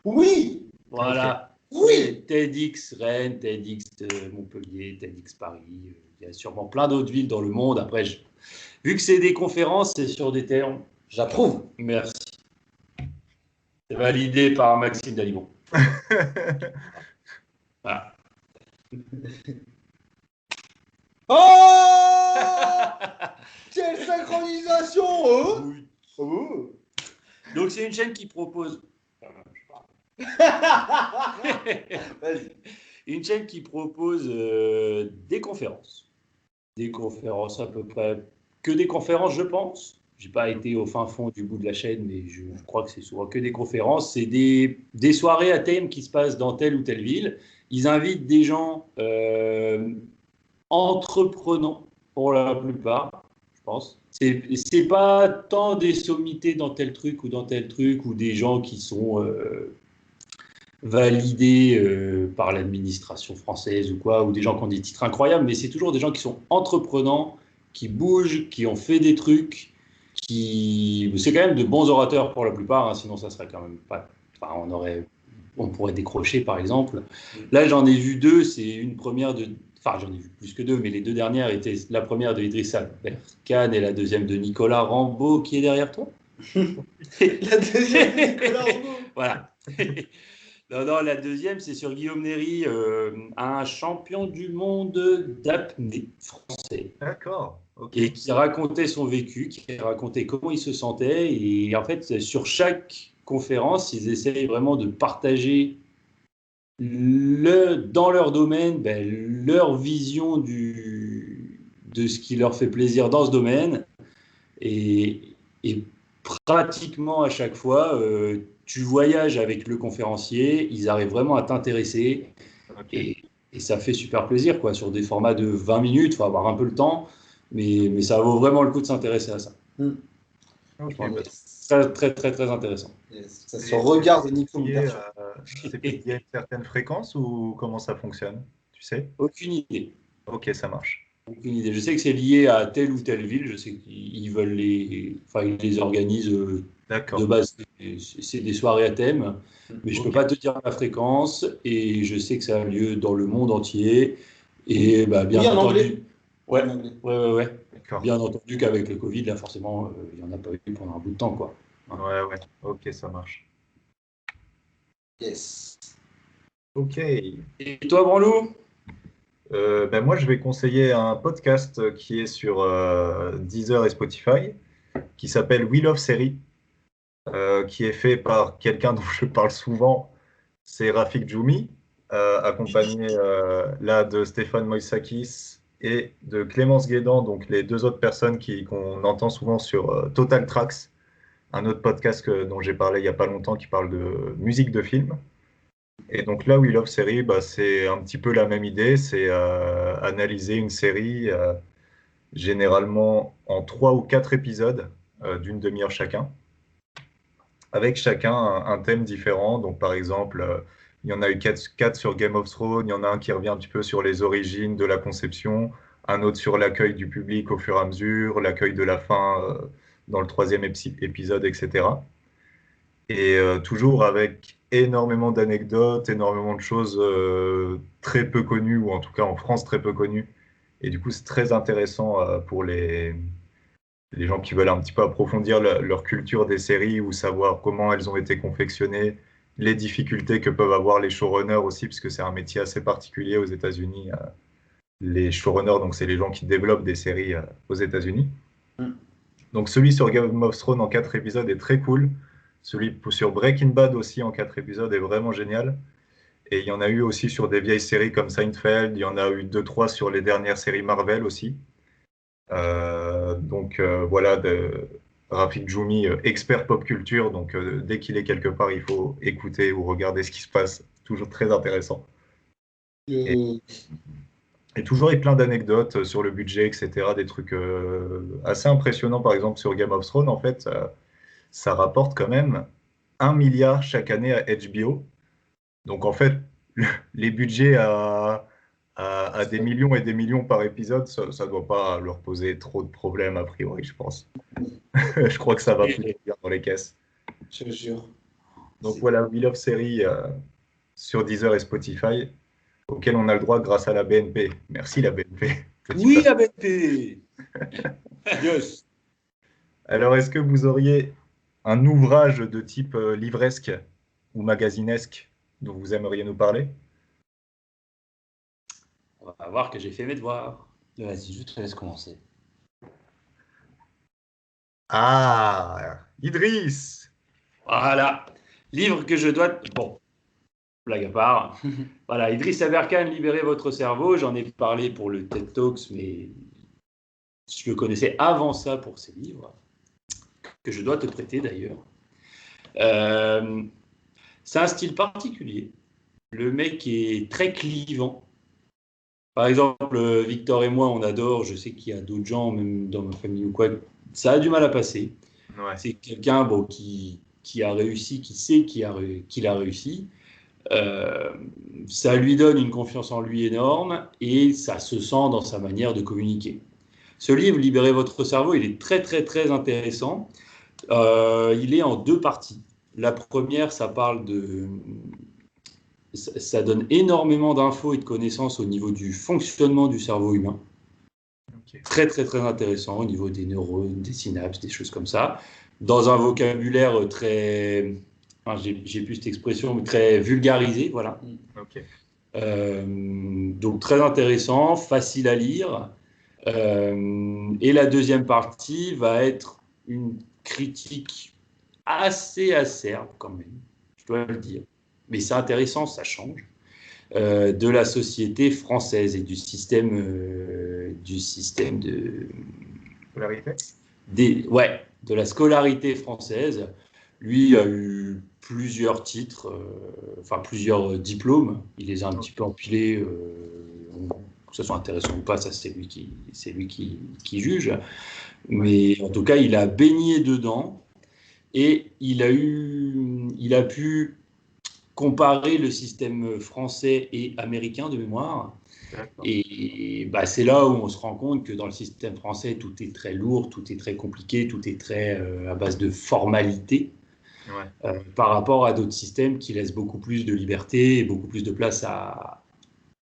Oui. Ok. Voilà. Oui. TEDx Rennes, TEDx Montpellier, TEDx Paris. Il y a sûrement plein d'autres villes dans le monde. Après, vu que c'est des conférences, c'est sur des termes. J'approuve. Merci. C'est validé par Maxime Dalibon. Voilà. Oh, quelle synchronisation, hein? Oui. Oh. Donc c'est une chaîne qui propose. Vas-y. Une chaîne qui propose des conférences. Des conférences à peu près. Que des conférences, je pense. J'ai pas été au fin fond du bout de la chaîne, mais je crois que c'est souvent que des conférences. C'est des soirées à thème qui se passent dans telle ou telle ville. Ils invitent des gens entreprenants, pour la plupart, je pense. C'est pas tant des sommités dans tel truc ou dans tel truc, ou des gens qui sont validés par l'administration française ou quoi, ou des gens qui ont des titres incroyables, mais c'est toujours des gens qui sont entreprenants, qui bougent, qui ont fait des trucs, c'est quand même de bons orateurs pour la plupart, hein, sinon ça serait quand même pas. Enfin, on pourrait décrocher par exemple. Là, j'en ai vu deux, c'est une première de. Enfin, j'en ai vu plus que deux, mais les deux dernières étaient la première de Idrissa Berkane et la deuxième de Nicolas Rambeau, qui est derrière toi. La deuxième de Nicolas Rambeau. Voilà. Non, la deuxième, c'est sur Guillaume Néry, un champion du monde d'apnée français. D'accord. Ok. Et qui racontait son vécu, qui racontait comment il se sentait. Et en fait, sur chaque conférence, ils essayent vraiment de partager dans leur domaine leur vision de ce qui leur fait plaisir dans ce domaine. Et pratiquement à chaque fois, tu voyages avec le conférencier, ils arrivent vraiment à t'intéresser. Okay. Et ça fait super plaisir, quoi. Sur des formats de 20 minutes, il faut avoir un peu le temps, mais ça vaut vraiment le coup de s'intéresser à ça. Okay, très, très, très, très intéressant. Yes. Ça se regarde, Nico. C'est qu'il y a une certaine fréquence ou comment ça fonctionne? Tu sais? Aucune idée. Ok, ça marche. Aucune idée. Je sais que c'est lié à telle ou telle ville. Je sais qu'ils veulent ils les organisent de base. C'est des soirées à thème, mais je peux pas te dire la fréquence. Et je sais que ça a lieu dans le monde entier. Et bien en anglais. Ouais. Bien entendu qu'avec le Covid, là, forcément, il n'y en a pas eu pendant un bout de temps, quoi. Ouais. Ok, ça marche. Yes. Ok. Et toi, Branlou? Moi, je vais conseiller un podcast qui est sur Deezer et Spotify, qui s'appelle We Love Série, qui est fait par quelqu'un dont je parle souvent, c'est Rafik Djoumi, accompagné là de Stéphane Moïsakis et de Clémence Guédan, donc les deux autres personnes qu'on entend souvent sur Total Tracks, un autre podcast dont j'ai parlé il n'y a pas longtemps qui parle de musique de film. Et donc là, We Love Série, c'est un petit peu la même idée, c'est analyser une série généralement en 3 ou 4 épisodes d'une demi-heure chacun, avec chacun un thème différent. Donc par exemple, il y en a eu 4 sur Game of Thrones, il y en a un qui revient un petit peu sur les origines de la conception, un autre sur l'accueil du public au fur et à mesure, l'accueil de la fin dans le 3e épisode, etc. Et toujours avec énormément d'anecdotes, énormément de choses très peu connues, ou en tout cas en France très peu connues. Et du coup, c'est très intéressant pour les gens qui veulent un petit peu approfondir leur culture des séries ou savoir comment elles ont été confectionnées, les difficultés que peuvent avoir les showrunners aussi, parce que c'est un métier assez particulier aux États-Unis. Les showrunners, donc c'est les gens qui développent des séries aux États-Unis. Donc celui sur Game of Thrones en 4 épisodes est très cool. Celui sur Breaking Bad aussi en 4 épisodes est vraiment génial. Et il y en a eu aussi sur des vieilles séries comme Seinfeld. Il y en a eu 2-3 sur les dernières séries Marvel aussi. Voilà, Rafik Djoumi, expert pop culture. Donc dès qu'il est quelque part, il faut écouter ou regarder ce qui se passe. Toujours très intéressant. Et toujours avec plein d'anecdotes sur le budget, etc. Des trucs assez impressionnants. Par exemple, sur Game of Thrones, en fait, ça rapporte quand même 1 milliard chaque année à HBO. Donc en fait, les budgets à des millions et des millions par épisode, ça ne doit pas leur poser trop de problèmes a priori, je pense. Je crois que ça va plutôt bien dans les caisses. Je te jure. Donc voilà, We Love Série sur Deezer et Spotify, auquel on a le droit grâce à la BNP. Merci la BNP. Oui, la BNP. Yes. Alors, est-ce que vous auriez un ouvrage de type livresque ou magasinesque dont vous aimeriez nous parler? On va voir que j'ai fait mes devoirs. Vas-y, je te laisse commencer. Ah, Idriss. Voilà. Livre que je dois... Bon, blague à part. Voilà, Idriss Aberkane, Libérez votre cerveau. J'en ai parlé pour le TED Talks, mais Je le connaissais avant ça pour ses livres, que je dois te prêter d'ailleurs. C'est un style particulier. Le mec est très clivant. Par exemple, Victor et moi, on adore. Je sais qu'il y a d'autres gens, même dans ma famille ou quoi, ça a du mal à passer. Ouais. C'est quelqu'un qui a réussi, qui sait qu'il a réussi. Ça lui donne une confiance en lui énorme et ça se sent dans sa manière de communiquer. Ce livre, Libérez votre cerveau, il est très très très intéressant. Il est en 2 parties. La première, ça donne énormément d'infos et de connaissances au niveau du fonctionnement du cerveau humain. Okay. Très très très intéressant au niveau des neurones, des synapses, des choses comme ça. Dans un vocabulaire très, j'ai plus cette expression, mais très vulgarisé, voilà. Okay. Donc très intéressant, facile à lire. Et la deuxième partie va être une critique assez acerbe quand même, je dois le dire. Mais c'est intéressant, ça change. De la société française et du système de Scolarité. De la scolarité française. Lui a eu plusieurs titres, plusieurs diplômes. Il les a un petit peu empilés. Que ce soit intéressant ou pas, ça c'est lui qui juge. Mais en tout cas, il a baigné dedans et il a pu comparer le système français et américain de mémoire. D'accord. Et c'est là où on se rend compte que dans le système français, tout est très lourd, tout est très compliqué, tout est très à base de formalités. Ouais. Par rapport à d'autres systèmes qui laissent beaucoup plus de liberté et beaucoup plus de place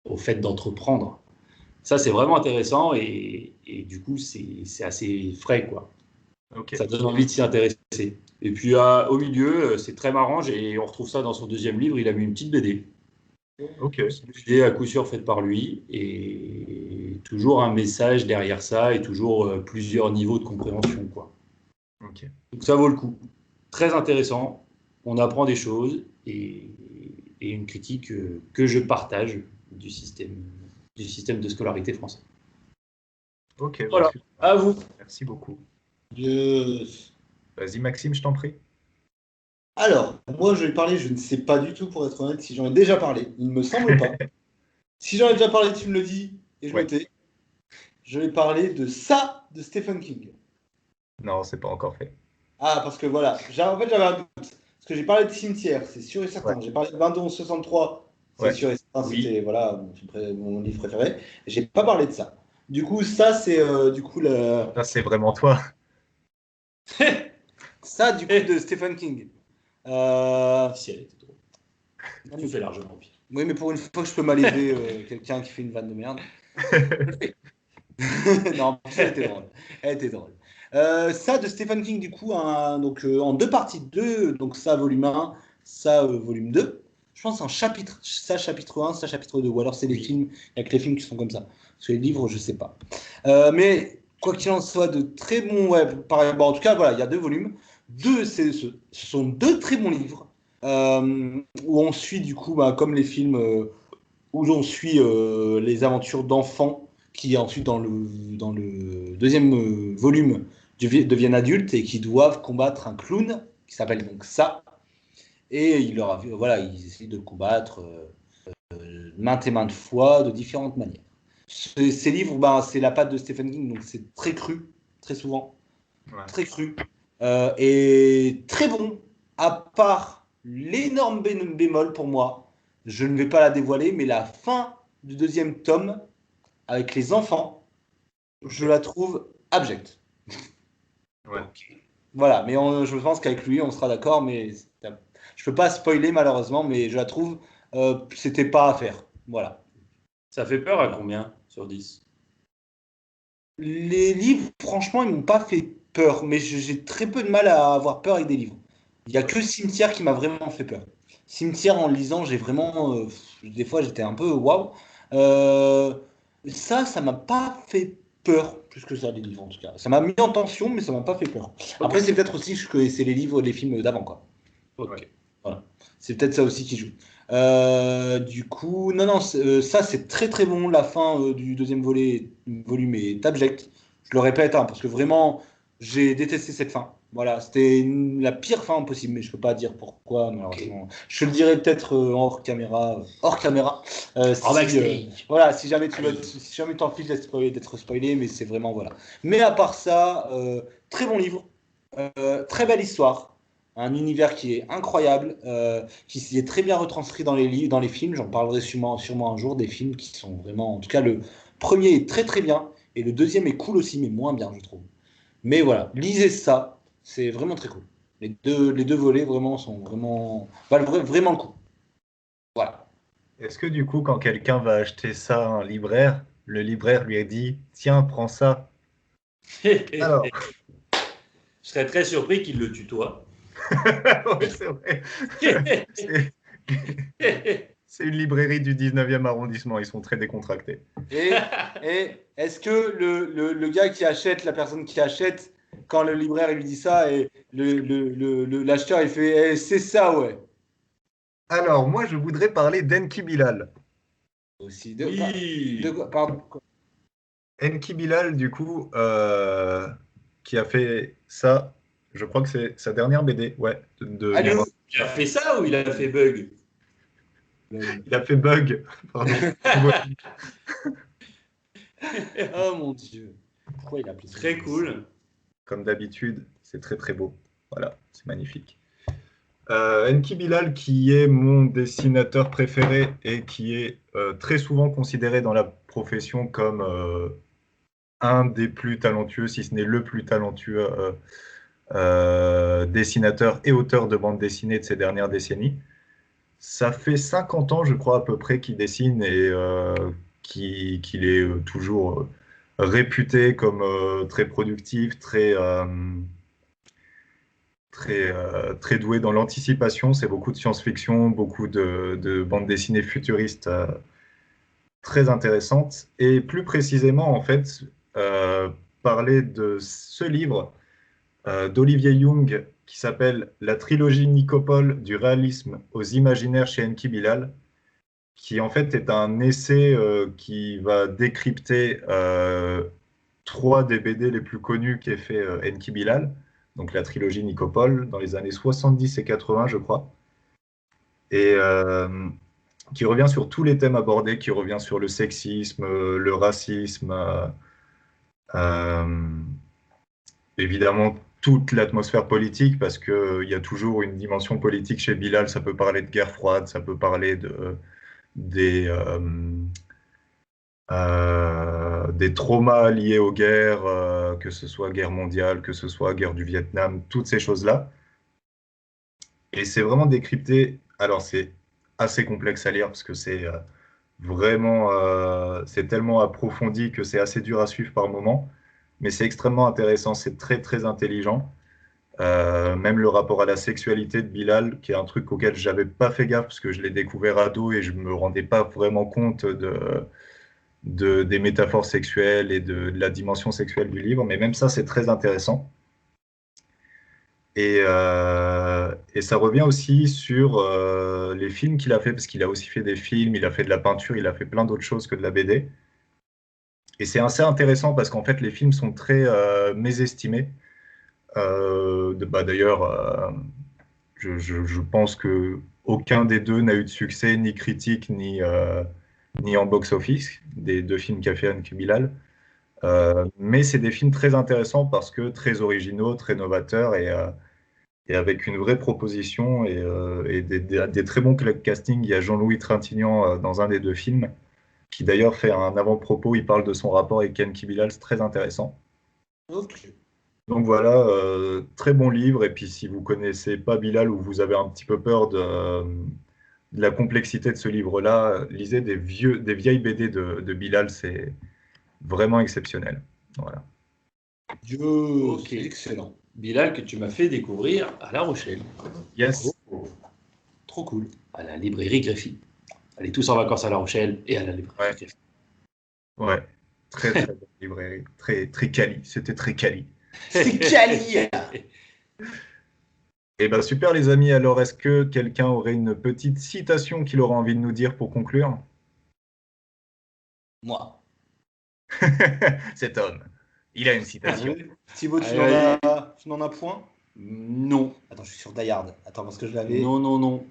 au fait d'entreprendre. Ça, c'est vraiment intéressant et du coup, c'est assez frais, quoi. Okay. Ça donne envie de s'y intéresser. Et puis, au milieu, c'est très marrant, on retrouve ça dans son 2e livre, il a mis une petite BD. Ok. Une BD à coup sûr faite par lui et toujours un message derrière ça et toujours plusieurs niveaux de compréhension, quoi. Okay. Donc, ça vaut le coup. Très intéressant, on apprend des choses et une critique que je partage du système de scolarité français. Ok, voilà, à vous. Merci beaucoup. Yes. Vas-y Maxime, je t'en prie. Alors, moi je vais parler, je ne sais pas du tout pour être honnête si j'en ai déjà parlé, il ne me semble pas. Si j'en ai déjà parlé, tu me le dis et je me tais. Je vais parler de ça de Stephen King. Non, c'est pas encore fait. Ah, parce que voilà, j'avais un doute. Parce que j'ai parlé de Cimetière, c'est sûr et certain. J'ai parlé de 2163, c'est sûr et certain, c'était voilà, mon livre préféré. J'ai pas parlé de ça. Du coup, ça, c'est du coup la. Ça, c'est vraiment toi. Ça, du coup, de Stephen King. Si elle était drôle. Tu fais largement pire. Oui, mais pour une fois que je peux m'alléger quelqu'un qui fait une vanne de merde. Non, elle était drôle. Elle était drôle. Ça de Stephen King, du coup, donc, en 2 parties. Donc ça, volume 1, ça, volume 2. Je pense en chapitre. Ça, chapitre 1, ça, chapitre 2. Ou alors c'est les films. Il n'y a que les films qui sont comme ça. Parce que les livres, je sais pas. Mais quoi qu'il en soit, de très bons. Ouais, pareil, bon, en tout cas, voilà, il y a 2 volumes. Ce sont 2 très bons livres. Où on suit, du coup, comme les films, où on suit les aventures d'enfants qui ensuite dans le 2e volume deviennent adultes et qui doivent combattre un clown qui s'appelle donc ça. Et ils essayent de le combattre maintes et maintes fois de différentes manières. Ces livres, c'est la patte de Stephen King, donc c'est très cru, très souvent, très cru, et très bon, à part l'énorme bémol pour moi. Je ne vais pas la dévoiler, mais la fin du 2e tome avec les enfants, je la trouve abjecte. Ouais. Voilà, mais je pense qu'avec lui, on sera d'accord, mais je peux pas spoiler malheureusement, mais je la trouve, c'était pas à faire. Voilà. Ça fait peur à combien sur 10? Les livres, franchement, ils m'ont pas fait peur, mais j'ai très peu de mal à avoir peur avec des livres. Il y a que Cimetière qui m'a vraiment fait peur. Cimetière, en le lisant, j'ai vraiment, des fois, j'étais un peu waouh. Ça m'a pas fait peur plus que ça, les livres en tout cas. Ça m'a mis en tension, mais ça m'a pas fait peur. Après, c'est peut-être aussi que c'est les livres, les films d'avant, quoi. Ok. Voilà. C'est peut-être ça aussi qui joue. Du coup, non, ça c'est très très bon. La fin du 2e volume est abject. Je le répète, hein, parce que vraiment, j'ai détesté cette fin. Voilà, c'était la pire fin possible, mais je peux pas dire pourquoi, malheureusement. Je le dirai peut-être hors caméra. Voilà, si jamais si jamais t'en fiches d'être spoilé, mais c'est vraiment voilà. Mais à part ça, très bon livre, très belle histoire, un univers qui est incroyable, qui est très bien retranscrit dans les livres, dans les films. J'en parlerai sûrement un jour des films qui sont vraiment, en tout cas le premier est très très bien et le deuxième est cool aussi, mais moins bien je trouve. Mais voilà, lisez ça, c'est vraiment très cool. Les deux volets vraiment sont vraiment valent vraiment le coup. Voilà. Est-ce que du coup, quand quelqu'un va acheter ça à un libraire, le libraire lui a dit, tiens, prends ça. Alors, Je serais très surpris qu'il le tutoie. ouais, c'est vrai. C'est une librairie du 19e arrondissement, ils sont très décontractés. Et est-ce que le gars qui achète, la personne qui achète, quand le libraire il lui dit ça, et l'acheteur il fait c'est ça, ouais. Alors, moi, je voudrais parler d'Enki Bilal. Aussi. Oui. Pardon. Enki Bilal, du coup, qui a fait ça, je crois que c'est sa dernière BD, ouais. Allô. Il a fait ça ou il a fait Bug? Il a fait Bug, pardon. Oh mon Dieu. Pourquoi il a appelé ça? Très cool. Comme d'habitude, c'est très très beau. Voilà, c'est magnifique. Enki Bilal, qui est mon dessinateur préféré et qui est très souvent considéré dans la profession comme un des plus talentueux, si ce n'est le plus talentueux dessinateur et auteur de bande dessinée de ces dernières décennies. Ça fait 50 ans, je crois, à peu près, qu'il dessine et qu'il est toujours réputé comme très productif, très doué dans l'anticipation. C'est beaucoup de science-fiction, beaucoup de bandes dessinées futuristes très intéressantes. Et plus précisément, en fait, parler de ce livre d'Olivier Young qui s'appelle La trilogie Nicopole du réalisme aux imaginaires chez Enki Bilal, qui en fait est un essai qui va décrypter trois des BD les plus connus qu'ait fait Enki Bilal, donc la trilogie Nicopole, dans les années 70 et 80, je crois, et qui revient sur tous les thèmes abordés, qui revient sur le sexisme, le racisme, évidemment toute l'atmosphère politique, parce qu'il y a toujours une dimension politique chez Bilal. Ça peut parler de guerre froide, ça peut parler des traumas liés aux guerres, que ce soit guerre mondiale, que ce soit guerre du Vietnam, toutes ces choses-là. Et c'est vraiment décrypté. Alors c'est assez complexe à lire parce que c'est vraiment, c'est tellement approfondi que c'est assez dur à suivre par moment, mais c'est extrêmement intéressant, c'est très très intelligent. Même le rapport à la sexualité de Bilal, qui est un truc auquel j'avais pas fait gaffe parce que je l'ai découvert ado et je me rendais pas vraiment compte des métaphores sexuelles et de la dimension sexuelle du livre, mais même ça c'est très intéressant. Et ça revient aussi sur les films qu'il a fait, parce qu'il a aussi fait des films, il a fait de la peinture, il a fait plein d'autres choses que de la BD. Et c'est assez intéressant parce qu'en fait, les films sont très mésestimés. D'ailleurs, je pense que aucun des deux n'a eu de succès, ni critique, ni en box-office, des deux films qu'a fait Enki Bilal. Mais c'est des films très intéressants parce que très originaux, très novateurs et avec une vraie proposition et des très bons castings. Il y a Jean-Louis Trintignant dans un des deux films, qui d'ailleurs fait un avant-propos, il parle de son rapport avec Enki Bilal, c'est très intéressant. Ok. Donc voilà, très bon livre, et puis si vous connaissez pas Bilal ou vous avez un petit peu peur de la complexité de ce livre-là, lisez des vieilles BD de Bilal, c'est vraiment exceptionnel. Voilà. Dieu, Ok. c'est excellent. Bilal, que tu m'as fait découvrir à La Rochelle. Yes. Oh, trop cool. À la librairie Greffy. Allez tous en vacances à La Rochelle et à la librairie Ouais. Greffy. Ouais, très très bonne librairie, très très quali, c'était très quali. C'est Cali. Eh ben super les amis, alors est-ce que quelqu'un aurait une petite citation qu'il aurait envie de nous dire pour conclure? Moi. Cet homme. Il a une citation. Thibaut, tu n'en as point? Non. Attends, je suis sur Die Hard. Attends, parce que je l'avais. Non. Non.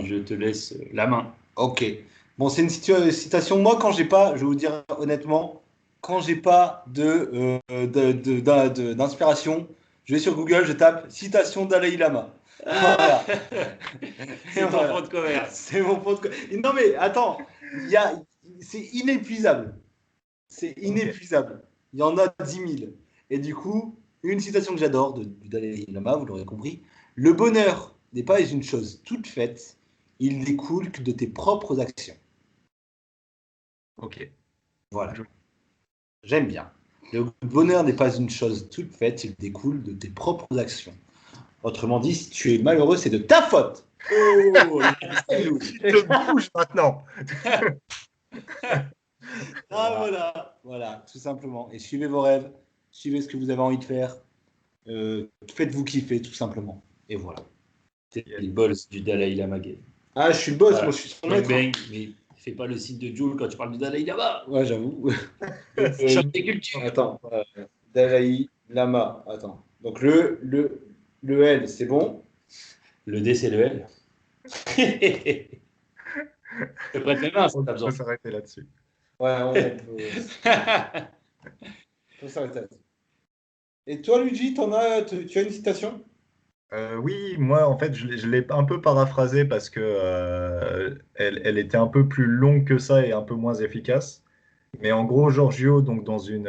Je te laisse la main. Ok. Bon, c'est une citation. Moi, quand j'ai pas, je vais vous dire honnêtement, quand j'ai pas d'inspiration, je vais sur Google, je tape citation Dalai Lama. Voilà. C'est ton fond de commerce. C'est mon fond de commerce. Non, mais attends, c'est inépuisable. C'est inépuisable. Il y en a 10 000. Et du coup, une citation que j'adore du Dalai Lama, vous l'aurez compris, le bonheur n'est pas une chose toute faite, il découle que de tes propres actions. Ok. Voilà. J'aime bien. Le bonheur n'est pas une chose toute faite, il découle de tes propres actions. Autrement dit, si tu es malheureux, c'est de ta faute. Oh, Tu te bouges maintenant. Voilà, tout simplement. Et suivez vos rêves, suivez ce que vous avez envie de faire, faites-vous kiffer, tout simplement. Et voilà. c'est le boss du Dalai Lama Game. Ah, je suis le boss, Voilà. moi je suis son Bang, maître. bang, mais fais pas le site de Joule quand tu parles du Dalai Lama. Ouais, j'avoue. Choc des cultures. Attends, Dalai Lama, attends. Donc le L, c'est bon. Le D, c'est le L. Je prête mes mains si On t'as besoin. peut s'arrêter là-dessus. Ouais, on peut s'arrêter là. Et toi, Luigi, tu as une citation? Oui, moi, en fait, je l'ai un peu paraphrasée parce que elle était un peu plus longue que ça et un peu moins efficace. Mais en gros, Giorgio, donc dans une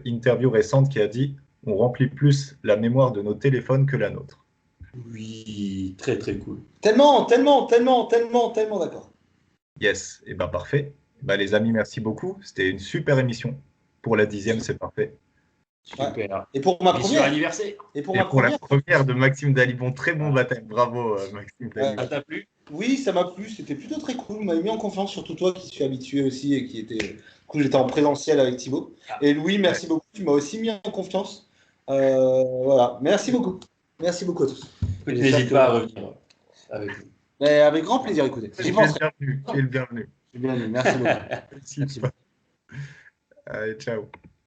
interview récente, qui a dit: on remplit plus la mémoire de nos téléphones que la nôtre. Oui, très très cool. Tellement d'accord. Yes, et ben parfait. Bah, les amis, merci beaucoup. C'était une super émission. Pour la 10e, c'est parfait. Super. Et pour ma Mission première. anniversaire. Et pour Et ma pour la première. première de Maxime Dalibon, très bon baptême. Bravo, Maxime Dalibon. Ça t'a plu? Oui, ça m'a plu. C'était plutôt très cool. Vous m'avez mis en confiance, surtout toi qui suis habitué aussi et qui était. Du coup, j'étais en présentiel avec Thibaut. Et Louis, merci beaucoup. Tu m'as aussi mis en confiance. Voilà. Merci beaucoup. Merci beaucoup à tous. N'hésite pas à revenir avec nous. Mais avec grand plaisir, écoutez. Tu J'y es le penserai. bienvenu. Tu es le bienvenu. J'ai bien aimé. Merci beaucoup. Merci. Allez, ciao.